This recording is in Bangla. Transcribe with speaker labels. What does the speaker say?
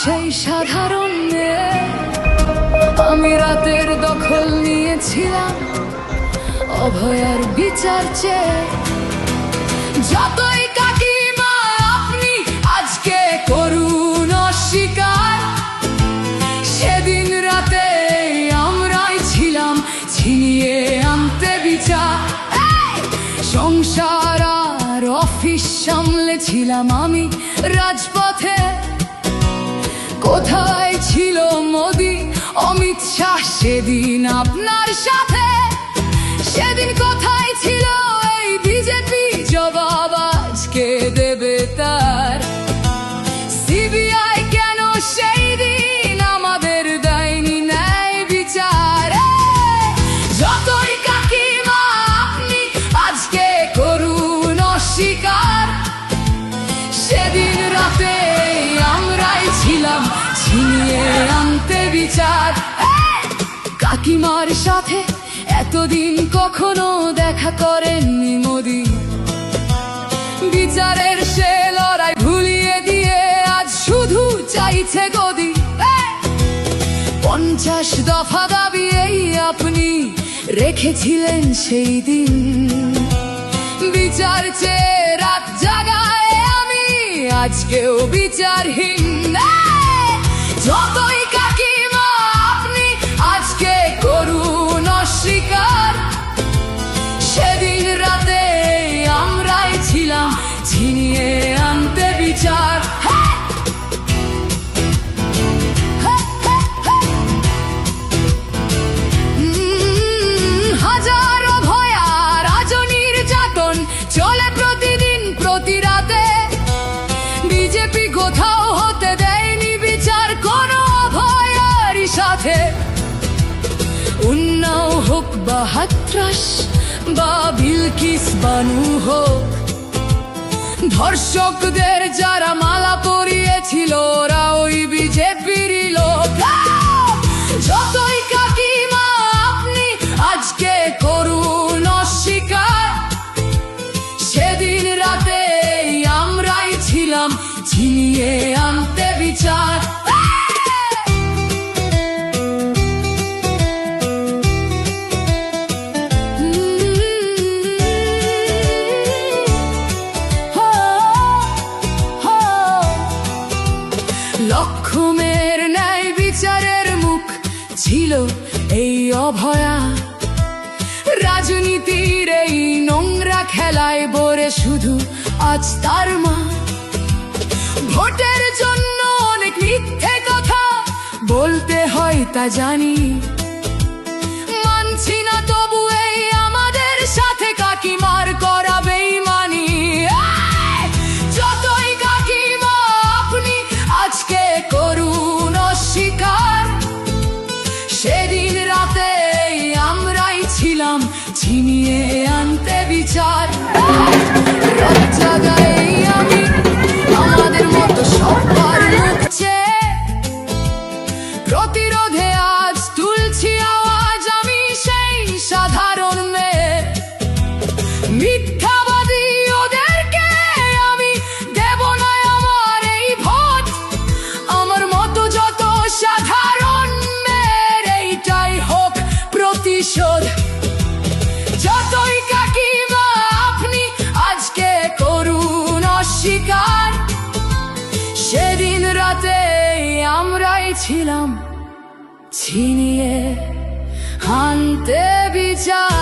Speaker 1: সেই সাধারণ মেয়ে। আমি রাতের দখল নিয়েছিলাম অভয়ার বিচার চেয়ে। যতই কাকিমা আপনি আজকে করুন অস্বীকার, সেদিন রাতে আমরাই ছিলাম ছিনিয়ে আনতে বিচার। সংসার আর অফিস সামলেছিলাম আমি রাজপথে। কোথায় ছিল মোদি অমিত শাহ সেদিন আপনার সাথে? সেদিন কোথায় ছিল এই বিজেপি? জবাব আজকে দেবে তার। সিবিআই কেন সেই দিন আমাদের দেয়নি ন্যায় বিচার? যতই কাকিমা আপনি আজকে করুন অস্বীকার, সেদিন রাতে আমরাই ছিলাম ছিনিয়ে আনতে বিচার। কাকিমার সাথে এতদিন কখনো দেখা করেননি মোদি। বিচারের সে লড়াই ভুলিয়ে দিয়ে আজ শুধু চাইছে গদি। 50 দফা দাবি এই আপনি রেখেছিলেন সেই দিন। বিচার চেয়ে রাত জাগায় আমি আজকেও বিচারহীন। যতই কাকিমা আপনি আজকে করুন অস্বীকার, সেদিন রাতে আমরাই ছিলাম ছিনিয়ে আনতে বিচার। হাজারো ভয়া রাজনীর যাতন চলে প্রতিদিন প্রতি রাতে। বিজেপি কোথাও হতে দেয়নি বিচার কোনো ভয়ারই সাথে। উন্নাও হোক বা হাতরাস বা বিলকিস বানু হোক, ধর্ষকদের যারা মালা পরিয়েছিল ওরা ওই বিজেপিরই লোক। যতই কাকিমা আপনি আজকে করুন অস্বীকার, সেদিন রাতে আমরাই ছিলাম ছিনিয়ে আনতে বিচার। লক্ষ্মণের ন্যায় বিচারের মুখ ছিল এই অভয়া। রাজনীতির এই নোংরা খেলায় বরে শুধু আজ তার মা। ভোটের জন্য অনেক মিথ্যে কথা বলতে হয় তা জানি, মানছি না তবু এই আমাদের সাথে কাকিমার করা বেইমানি। যতই কাকিমা আপনি আজকে করুন অস্বীকার, সেদিন রাতে আমরাই ছিলাম ছিনিয়ে আনতে বিচার। রাত জাগাই আমি আমাদের মতো সবার মুখ চেয়ে। প্রতিরোধে আজ তুলছি আওয়াজ আমি সেই সাধারণ মেয়ে। মিথ্যাবাদী ওদেরকে আমি দেব না আমার এই ভোট। আমার মতো যত সাধারণ মেয়ের এইটাই হোক প্রতিশোধ। যতই কাকিমা আপনি আজকে করুন অস্বীকার, সেদিন রাতে আমরাই ছিলাম ছিনিয়ে আনতে বিচার।